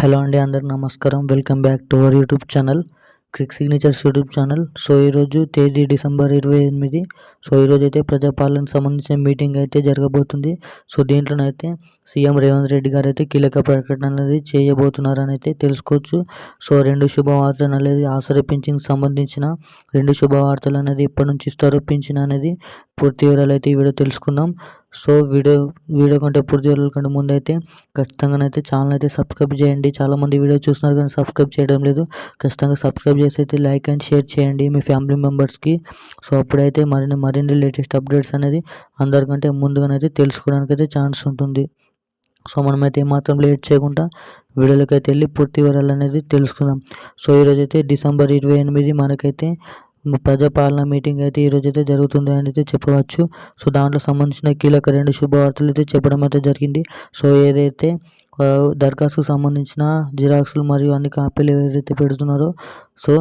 Hello అండి, అందరికి నమస్కారం. Welcome back to our YouTube channel, quick signatures YouTube channel. So ఈరోజు తేదీ డిసెంబర్ 28. సో ఈరోజు అయితే ప్రజాపాలనకు సంబంధించిన మీటింగ్ అయితే జరగబోతుంది. సో దీంట్లోనైతే సీఎం రేవంత్ రెడ్డి గారు అయితే కీలక ప్రకటన అనేది చేయబోతున్నారని అయితే తెలుసుకోవచ్చు. సో రెండు శుభవార్తలు అనేది ఆసరా పింఛన్కి సంబంధించిన రెండు శుభవార్తలు అనేది ఎప్పటి నుంచి ఇస్తారో పింఛన్ అనేది పూర్తి వివరాలు అయితే ఈ వీడియో తెలుసుకుందాం. సో వీడియో కంటే పూర్తి వివరాల కంటే ముందు అయితే ఖచ్చితంగానైతే ఛానల్ అయితే సబ్స్క్రైబ్ చేయండి. చాలామంది వీడియో చూస్తున్నారు కానీ సబ్స్క్రైబ్ చేయడం లేదు. ఖచ్చితంగా సబ్స్క్రైబ్ చేసి అయితే లైక్ అండ్ షేర్ చేయండి మీ ఫ్యామిలీ మెంబర్స్కి. సో అప్పుడైతే మరిన్ని లేటెస్ట్ అప్డేట్స్ అనేది అందరికంటే ముందుగానైతే తెలుసుకోవడానికి అయితే ఛాన్స్ ఉంటుంది. సో మనమైతే ఏమాత్రం లేట్ చేయకుండా వీడియోలోకి అయితే వెళ్ళి పూర్తి వివరాలు అనేది తెలుసుకుందాం. సో ఈరోజైతే డిసెంబర్ 28 మనకైతే ప్రజాపాలన మీటింగ్ అయితే ఈరోజు అయితే జరుగుతుంది అని అయితే చెప్పవచ్చు. సో దాంట్లో సంబంధించిన కీలక రెండు శుభవార్తలు అయితే చెప్పడం అయితే జరిగింది. సో ఏదైతే దరఖాస్తుకు సంబంధించిన జిరాక్స్లు మరియు అన్ని కాపీలు ఏదైతే పెడుతున్నారో సో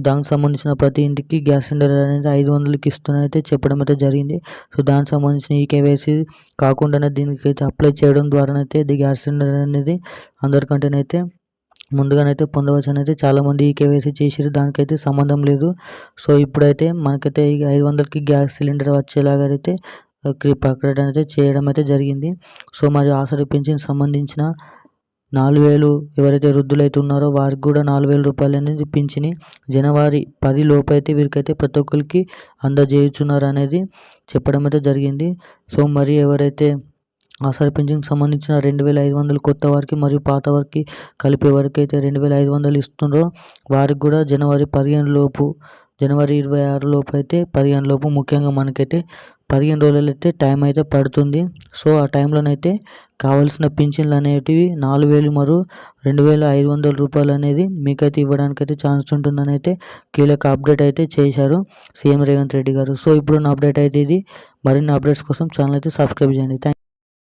దానికి సంబంధించిన ప్రతి ఇంటికి గ్యాస్ సిలిండర్ అనేది 500కి ఇస్తున్నారైతే చెప్పడం అయితే జరిగింది. సో దానికి సంబంధించిన ఈ కేవైసీ కాకుండానే దీనికైతే అప్లై చేయడం ద్వారానైతే ఇది గ్యాస్ సిలిండర్ అనేది అందరికంటేనైతే ముందుగానైతే పొందవచ్చు అని అయితే చాలామంది ఈ కేవైసీ చేసిరు, దానికైతే సంబంధం లేదు. సో ఇప్పుడైతే మనకైతే 500కి గ్యాస్ సిలిండర్ వచ్చేలాగా అయితే ప్రకటన అయితే చేయడం అయితే జరిగింది. సో మరియు ఆసరా పింఛన్కి సంబంధించిన 4,000 ఎవరైతే వృద్ధులైతే ఉన్నారో వారికి కూడా 4,000 రూపాయలు అనేది పింఛని జనవరి 10 లోపు అయితే వీరికైతే ప్రతి ఒక్కరికి అందజేయుచున్నారు అనేది చెప్పడం అయితే జరిగింది. సో మరి ఎవరైతే ఆసరా పింఛన్కి సంబంధించిన 2,500 కొత్త వారికి మరియు పాత వారికి కలిపి ఎవరికైతే 2,500 ఇస్తున్నారో వారికి కూడా జనవరి 15 లోపు, జనవరి 26 లోపు అయితే 15 లోపు ముఖ్యంగా మనకైతే 15 రోజులు అయితే టైం అయితే పడుతుంది. సో ఆ టైంలోనైతే కావాల్సిన పింఛన్లు అనేటివి 4,000 మరియు 2,500 రూపాయలు అనేది మీకైతే ఇవ్వడానికైతే ఛాన్స్ ఉంటుందని అయితే కీలక అప్డేట్ అయితే చేశారు సీఎం రేవంత్ రెడ్డి గారు. సో ఇప్పుడున్న అప్డేట్ అయితే ఇది. మరిన్ని అప్డేట్స్ కోసం ఛానల్ అయితే సబ్స్క్రైబ్ చేయండి. థ్యాంక్